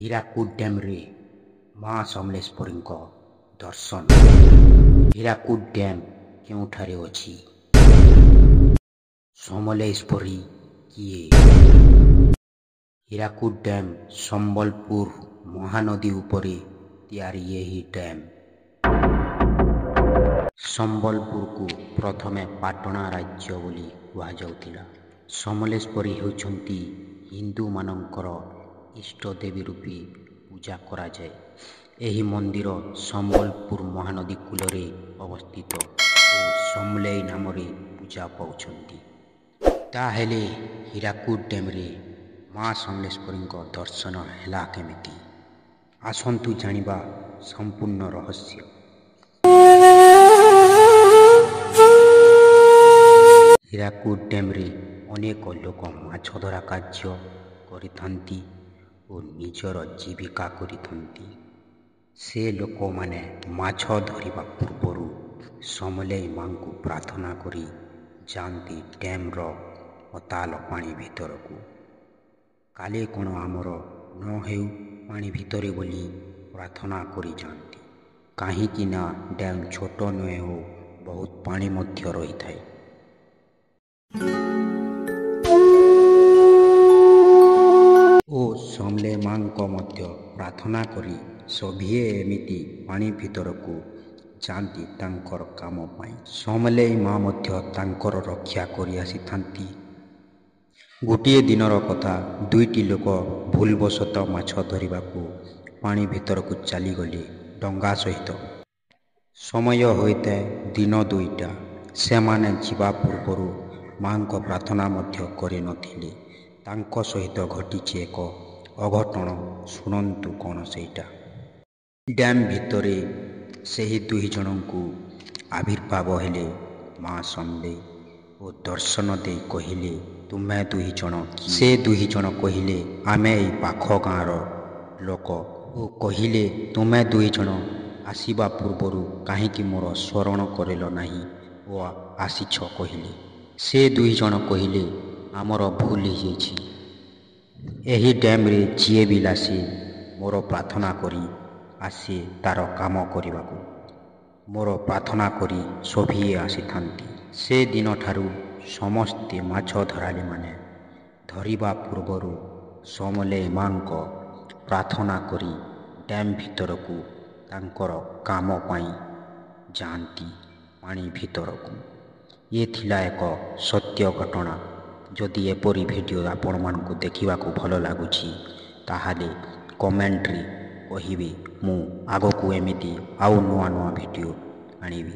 ହୀରାକୁଦ ଡ୍ୟାମ୍ରେ ମା ସମଲେଶ୍ୱରୀଙ୍କ ଦର୍ଶନ। ହୀରାକୁଦ ଡ୍ୟାମ୍ କେଉଁଠାରେ ଅଛି? ସମଲେଶ୍ୱରୀ କିଏ? ହୀରାକୁଦ ଡ୍ୟାମ୍ ସମ୍ବଲପୁର ମହାନଦୀ ଉପରେ ତିଆରି ଏହି ଡ୍ୟାମ୍। ସମ୍ବଲପୁରକୁ ପ୍ରଥମେ ପାଟଣା ରାଜ୍ୟ ବୋଲି କୁହାଯାଉଥିଲା। ସମଲେଶ୍ୱରୀ ହେଉଛନ୍ତି ହିନ୍ଦୁମାନଙ୍କର ଇଷ୍ଟଦେବୀ ରୂପେ ପୂଜା କରାଯାଏ। ଏହି ମନ୍ଦିର ସମ୍ବଲପୁର ମହାନଦୀ କୂଳରେ ଅବସ୍ଥିତ ଓ ସମଲେଇ ନାମରେ ପୂଜା ପାଉଛନ୍ତି। ତାହେଲେ ହୀରାକୁଦ ଡ୍ୟାମ୍ରେ ମା ସମଲେଶ୍ୱରୀଙ୍କ ଦର୍ଶନ ହେଲା କେମିତି? ଆସନ୍ତୁ ଜାଣିବା ସମ୍ପୂର୍ଣ୍ଣ ରହସ୍ୟ। ହୀରାକୁଦ ଡ୍ୟାମ୍ରେ ଅନେକ ଲୋକ ମାଛ ଧରା କାର୍ଯ୍ୟ କରିଥାନ୍ତି ଓ ନିଜର ଜୀବିକା କରିଥାନ୍ତି। ସେ ଲୋକମାନେ ମାଛ ଧରିବା ପୂର୍ବରୁ ସମଲେଇ ମାଙ୍କୁ ପ୍ରାର୍ଥନା କରି ଯାଆନ୍ତି ଡ୍ୟାମ୍ର ଅତାଲ ପାଣି ଭିତରକୁ। କାଳେ କ'ଣ ଆମର ନ ହେଉ ପାଣି ଭିତରେ ବୋଲି ପ୍ରାର୍ଥନା କରି ଯାଆନ୍ତି। କାହିଁକି ନା ଡ୍ୟାମ୍ ଛୋଟ ନୁହେଁ ଓ ବହୁତ ପାଣି ମଧ୍ୟ ରହିଥାଏ। ଓ ସମଲେଇ ମାଙ୍କ ମଧ୍ୟ ପ୍ରାର୍ଥନା କରି ସଭିଏ ଏମିତି ପାଣି ଭିତରକୁ ଯାଆନ୍ତି ତାଙ୍କର କାମ ପାଇଁ। ସମଲେଇ ମା ମଧ୍ୟ ତାଙ୍କର ରକ୍ଷା କରି ଆସିଥାନ୍ତି। ଗୋଟିଏ ଦିନର କଥା, ଦୁଇଟି ଲୋକ ଭୁଲବଶତଃ ମାଛ ଧରିବାକୁ ପାଣି ଭିତରକୁ ଚାଲିଗଲେ ଡଙ୍ଗା ସହିତ। ସମୟ ହୋଇଥାଏ ଦିନ 2ଟା। ସେମାନେ ଯିବା ପୂର୍ବରୁ ମାଙ୍କ ପ୍ରାର୍ଥନା ମଧ୍ୟ କରିନଥିଲେ। ତାଙ୍କ ସହିତ ଘଟିଛି ଏକ ଅଘଟଣ। ଶୁଣନ୍ତୁ କ'ଣ ସେଇଟା। ଡ୍ୟାମ୍ ଭିତରେ ସେହି ଦୁଇଜଣଙ୍କୁ ଆବିର୍ଭାବ ହେଲେ ମା ସମଲେଇ ଓ ଦର୍ଶନ ଦେଇ କହିଲେ, ତୁମେ ଦୁଇଜଣ କିଏ? ସେ ଦୁଇଜଣ କହିଲେ, ଆମେ ଏଇ ପାଖ ଗାଁର ଲୋକ ଓ କହିଲେ, ତୁମେ ଦୁଇଜଣ ଆସିବା ପୂର୍ବରୁ କାହିଁକି ମୋର ସ୍ମରଣ କରିଲ ନାହିଁ ଓ ଆସିଛ କହିଲେ। ସେ ଦୁଇଜଣ କହିଲେ, ଆମର ଭୁଲ ହେଇଯାଇଛି। ଏହି ଡ୍ୟାମ୍ରେ ଯିଏ ବି ଆସେ ମୋର ପ୍ରାର୍ଥନା କରି ଆସେ ତା'ର କାମ କରିବାକୁ। ମୋର ପ୍ରାର୍ଥନା କରି ସଭିଏ ଆସିଥାନ୍ତି। ସେ ଦିନଠାରୁ ସମସ୍ତେ ମାଛ ଧରାଳିମାନେ ଧରିବା ପୂର୍ବରୁ ସମଲେଇ ମାଙ୍କ ପ୍ରାର୍ଥନା କରି ଡ୍ୟାମ୍ ଭିତରକୁ ତାଙ୍କର କାମ ପାଇଁ ଯାଆନ୍ତି ପାଣି ଭିତରକୁ। ଏ ଥିଲା ଏକ ସତ୍ୟ ଘଟଣା। ଯଦି ଏପରି ଭିଡ଼ିଓ ଆପଣମାନଙ୍କୁ ଦେଖିବାକୁ ଭଲ ଲାଗୁଛି ତାହେଲେ କମେଣ୍ଟରେ କହିବେ। ମୁଁ ଆଗକୁ ଏମିତି ଆଉ ନୂଆ ନୂଆ ଭିଡ଼ିଓ ଆଣିବି।